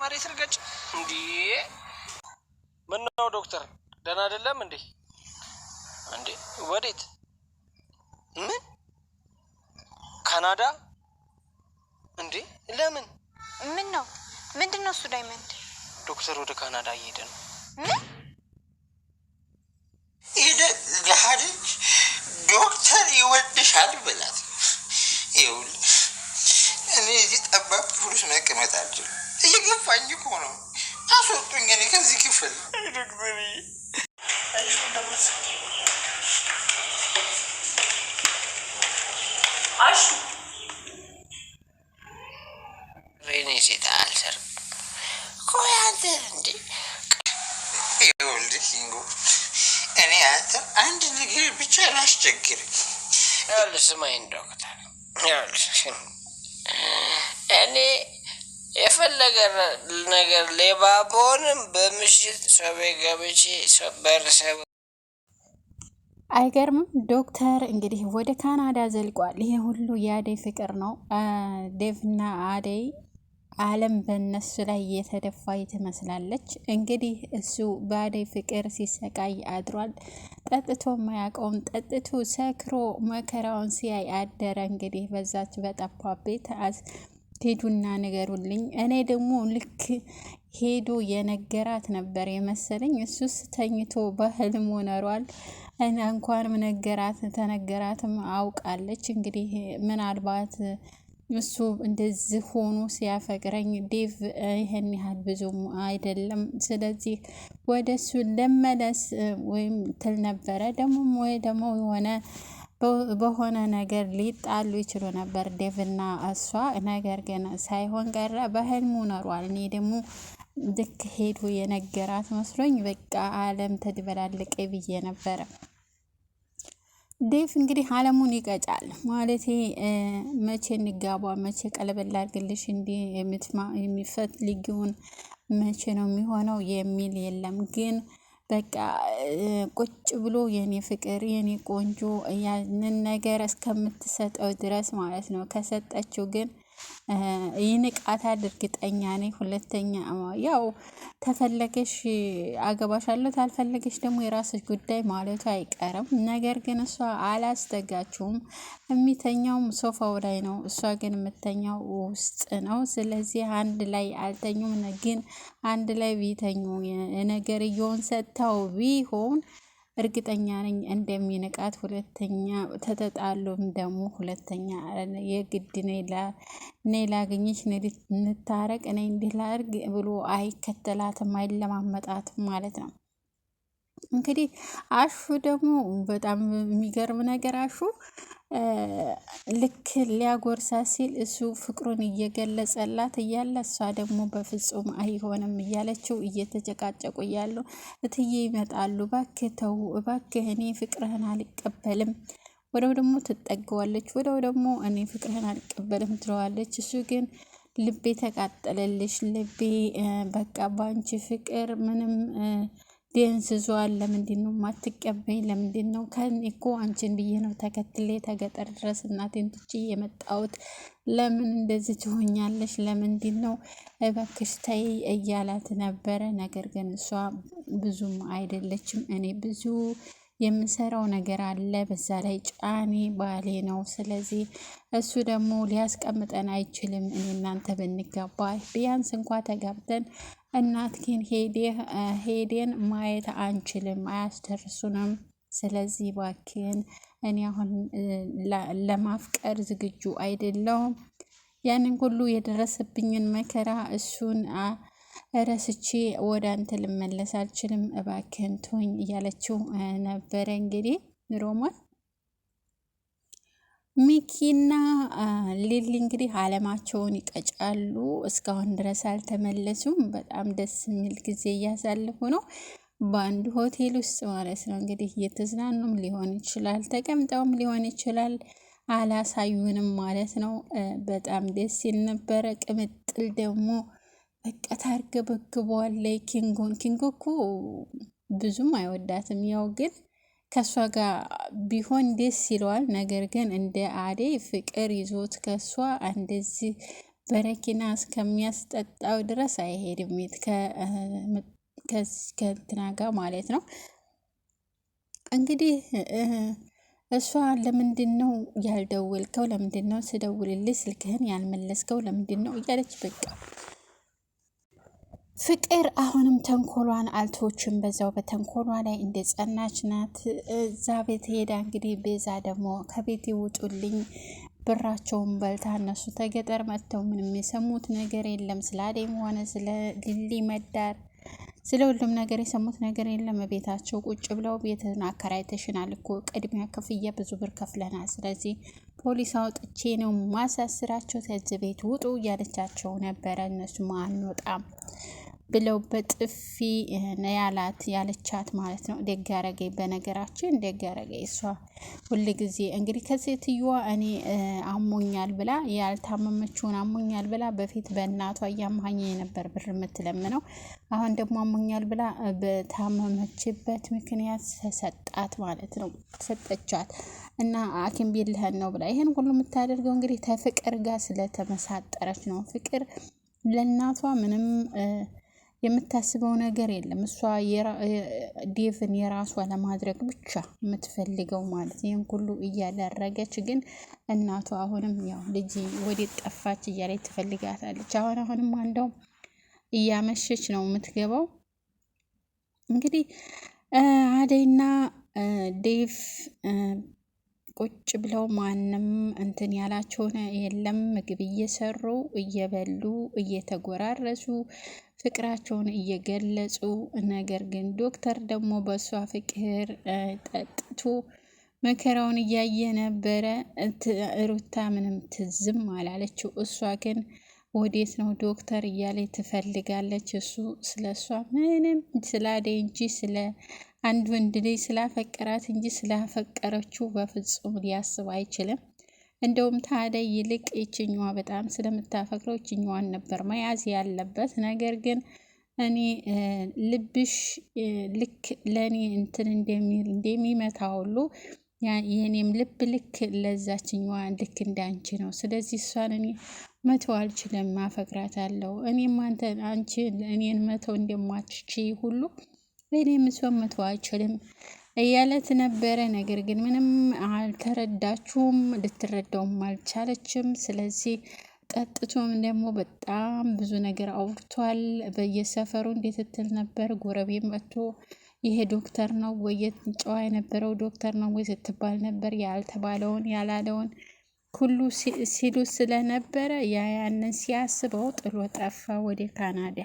መሬት ርገጭ እንዴ? ምን ነው ዶክተር ደህና አይደለም እንዴ? እንዴ ወዴት? ምን ካናዳ እንዴ? ለምን? ምን ነው ምንድነው እሱ? ዳይመንድ ዶክተር ወደ ካናዳ እየሄደ ነው። ምን ይደልሃልሽ? ዶክተር ይወድሻል ብላት። ይውል እኔ እዚህ ጠባብ ፖሊስ መቀመጥ አልችልም። እየገፋኝ እኮ ነው። አስወጡኝ እኔ ከዚህ ክፍል። ዶክተር አሹ ሬኔ ሴት አልሰር ቆይ አንተ እንዴ? ይኸውልህ ኪንጎ እኔ አንተ አንድ ነገር ብቻ ላስቸግር። ይኸውልህ ስማኝ ዶክተር፣ ይኸውልህ እኔ የፈለገ ነገር ሌባ ብሆንም በምሽት ሰው ቤት ገብቼ በርሰብ አይገርምም? ዶክተር እንግዲህ ወደ ካናዳ ዘልቋል። ይሄ ሁሉ የአደይ ፍቅር ነው። ዴቭና አደይ አለም በእነሱ ላይ የተደፋይ ትመስላለች። እንግዲህ እሱ በአደይ ፍቅር ሲሰቃይ አድሯል። ጠጥቶ ማያውቀውም ጠጥቶ ሰክሮ መከራውን ሲያይ አደረ። እንግዲህ በዛች በጠባ ቤት ሄዱና ነገሩልኝ። እኔ ደግሞ ልክ ሄዶ የነገራት ነበር የመሰለኝ። እሱስ ተኝቶ በህልም ሆነሯል። እና እንኳንም ነገራት ተነገራትም አውቃለች። እንግዲህ ምናልባት እሱ እንደዚህ ሆኖ ሲያፈቅረኝ ዴቭ ይሄን ያህል ብዙም አይደለም፣ ስለዚህ ወደ እሱ ለመለስ ወይም ትል ነበረ። ደግሞም ወይ ደግሞ በሆነ ነገር ሊጣሉ ይችሉ ነበር ዴቭና እሷ። ነገር ግን ሳይሆን ቀረ፣ በህልሙ ኖሯል። እኔ ደግሞ ልክ ሄዶ የነገራት መስሎኝ በቃ አለም ተድበላለቀ ብዬ ነበረ። ዴቭ እንግዲህ አለሙን ይቀጫል ማለቴ መቼ እንጋባ፣ መቼ ቀለበት ላድርግልሽ፣ እንዲህ የሚፈልጊውን መቼ ነው የሚሆነው የሚል የለም። ግን በቃ ቁጭ ብሎ የኔ ፍቅር የኔ ቆንጆ ያንን ነገር እስከምትሰጠው ድረስ ማለት ነው። ከሰጠችው ግን ይንቃታል፣ እርግጠኛ ነኝ። ሁለተኛ ያው ተፈለገሽ አገባሻለሁ፣ ታልፈለገሽ ደግሞ የራስሽ ጉዳይ ማለቱ አይቀርም። ነገር ግን እሷ አላስጠጋችውም። የሚተኛውም ሶፋው ላይ ነው፣ እሷ ግን የምተኛው ውስጥ ነው። ስለዚህ አንድ ላይ አልተኙም። ግን አንድ ላይ ቢተኙ ነገርየውን ሰጥታው ቢሆን እርግጠኛ ነኝ እንደሚንቃት። ሁለተኛ ተተጣሉም ደግሞ ሁለተኛ የግድ ነይ ላግኝሽ፣ እንታረቅ፣ እኔ እንዲህ ላድርግ ብሎ አይከተላትም፣ አይለማመጣትም ማለት ነው። እንግዲህ አሹ ደግሞ በጣም የሚገርም ነገር አሹ ልክ ሊያጎርሳ ሲል እሱ ፍቅሩን እየገለጸላት እያለ እሷ ደግሞ በፍጹም አይሆንም እያለችው እየተጨቃጨቁ እያሉ እትዬ ይመጣሉ። እባክህ ተው እባክህ፣ እኔ ፍቅርህን አልቀበልም። ወደው ደግሞ ትጠገዋለች፣ ወደው ደግሞ እኔ ፍቅርህን አልቀበልም ትለዋለች። እሱ ግን ልቤ ተቃጠለልሽ፣ ልቤ በቃ ባንቺ ፍቅር ምንም ደንዝዟል። ለምንድን ነው ማትቀበኝ? ለምንድን ነው? ከኔ እኮ አንቺን ብዬ ነው ተከትሌ ተገጠር ድረስ እናቴን ትቼ የመጣሁት። ለምን እንደዚህ ትሆኛለሽ? ለምንድን ነው? እባክሽ ተይ እያላት ነበረ። ነገር ግን እሷ ብዙም አይደለችም። እኔ ብዙ የምሰራው ነገር አለ፣ በዛ ላይ ጫኔ ባሌ ነው። ስለዚህ እሱ ደግሞ ሊያስቀምጠን አይችልም። እኔ እናንተ ብንጋባ ቢያንስ እንኳ ተጋብተን እናትኪን ሄደን ማየት አንችልም፣ አያስደርሱንም። ስለዚህ ባክን እኔ አሁን ለማፍቀር ዝግጁ አይደለሁም። ያንን ሁሉ የደረሰብኝን መከራ እሱን ረስቼ ወደ አንተ ልመለስ አልችልም፣ እባክህን ተወኝ እያለችው ነበረ። እንግዲህ ሮማን ሚኪና ሊሊ እንግዲህ አለማቸውን ይቀጫሉ። እስካሁን ድረስ አልተመለሱም። በጣም ደስ የሚል ጊዜ እያሳለፉ ነው፣ በአንድ ሆቴል ውስጥ ማለት ነው። እንግዲህ እየተዝናኑም ሊሆን ይችላል፣ ተቀምጠውም ሊሆን ይችላል። አላሳዩንም ማለት ነው። በጣም ደስ ሲል ነበረ። ቅምጥል ደግሞ በቃ ታርገበግበዋለች ኪንጎን። ኪንጎ እኮ ብዙም አይወዳትም፣ ያው ግን ከሷ ጋር ቢሆን ደስ ይለዋል። ነገር ግን እንደ አደይ ፍቅር ይዞት ከሷ እንደዚህ በረኪና እስከሚያስጠጣው ድረስ አይሄድም ከእንትና ጋር ማለት ነው። እንግዲህ እሷ ለምንድን ነው ያልደወልከው? ለምንድን ነው ስደውልልህ ስልክህን ያልመለስከው? ለምንድን ነው እያለች በቃ ፍቅር አሁንም ተንኮሏን አልተወችም። በዛው በተንኮሏ ላይ እንደ ጸናች ናት። እዛ ቤት ሄዳ እንግዲህ ቤዛ ደግሞ ከቤት ይውጡልኝ ብራቸውን በልታ እነሱ ተገጠር መጥተው ምንም የሰሙት ነገር የለም። ስለ አደይም ሆነ ስለ ሊሊ መዳር ስለ ሁሉም ነገር የሰሙት ነገር የለም። ቤታቸው ቁጭ ብለው ቤትን አከራይተሽናል እኮ ቅድሚያ ክፍያ ብዙ ብር ከፍለናል፣ ስለዚህ ፖሊስ አውጥቼ ነው ማሳስራቸው፣ ከዚህ ቤት ውጡ እያለቻቸው ነበረ። እነሱም አንወጣም ብለው በጥፊ ያለቻት ማለት ነው። ደግ ያረገኝ፣ በነገራችን ደግ ያረገኝ። እሷ ሁል ጊዜ እንግዲህ ከሴትዮዋ እኔ አሞኛል ብላ ያልታመመችውን አሞኛል ብላ በፊት በእናቷ እያማኝ ነበር ብር የምትለምነው። አሁን ደግሞ አሞኛል ብላ በታመመችበት ምክንያት ሰጣት ማለት ነው። ሰጠቻት እና ሐኪም ቤት ልሄድ ነው ብላ ይሄን ሁሉ የምታደርገው እንግዲህ ከፍቅር ጋር ስለተመሳጠረች ነው። ፍቅር ለእናቷ ምንም የምታስበው ነገር የለም። እሷ ዴቭን የራሷ ለማድረግ ብቻ የምትፈልገው ማለት ይህን ሁሉ እያደረገች ግን እናቷ አሁንም ያው ልጅ ወዴት ጠፋች እያለች ትፈልጋታለች። አሁንም እንደውም እያመሸች ነው የምትገባው። እንግዲህ አደይና ዴቭ ቁጭ ብለው ማንም እንትን ያላቸው የለም። ምግብ እየሰሩ እየበሉ እየተጎራረሱ ፍቅራቸውን እየገለጹ፣ ነገር ግን ዶክተር ደግሞ በሷ ፍቅር ጠጥቶ መከራውን እያየ ነበረ። ሩታ ምንም ትዝም አላለችው። እሷ ግን ወዴት ነው ዶክተር እያለ ትፈልጋለች። እሱ ስለ እሷ ምንም ስላደይ እንጂ ስለ አንድ ወንድ ልጅ ስላፈቀራት እንጂ ስላፈቀረችው በፍጹም ሊያስብ አይችልም። እንደውም ታዲያ ይልቅ ይችኛዋ በጣም ስለምታፈቅረው ይችኛዋን ነበር መያዝ ያለበት። ነገር ግን እኔ ልብሽ ልክ ለእኔ እንትን እንደሚመታ ሁሉ የእኔም ልብ ልክ ለዛችኛዋ ልክ እንዳንቺ ነው። ስለዚህ እሷን እኔ መተው አልችልም፣ ማፈቅራታለሁ። እኔም አንቺ እኔን መተው እንደማትች ሁሉ እኔም እሷን መተው አልችልም እያለት ነበረ። ነገር ግን ምንም አልተረዳችውም፣ ልትረዳውም አልቻለችም። ስለዚህ ጠጥቶም ደግሞ በጣም ብዙ ነገር አውርቷል። በየሰፈሩ እንዴት ስትል ነበር፣ ጎረቤት መጥቶ ይሄ ዶክተር ነው ወይ ጨዋ የነበረው ዶክተር ነው ወይ ስትባል ነበር። ያልተባለውን ያላለውን ሁሉ ሲሉ ስለነበረ ያንን ሲያስበው ጥሎ ጠፋ ወደ ካናዳ።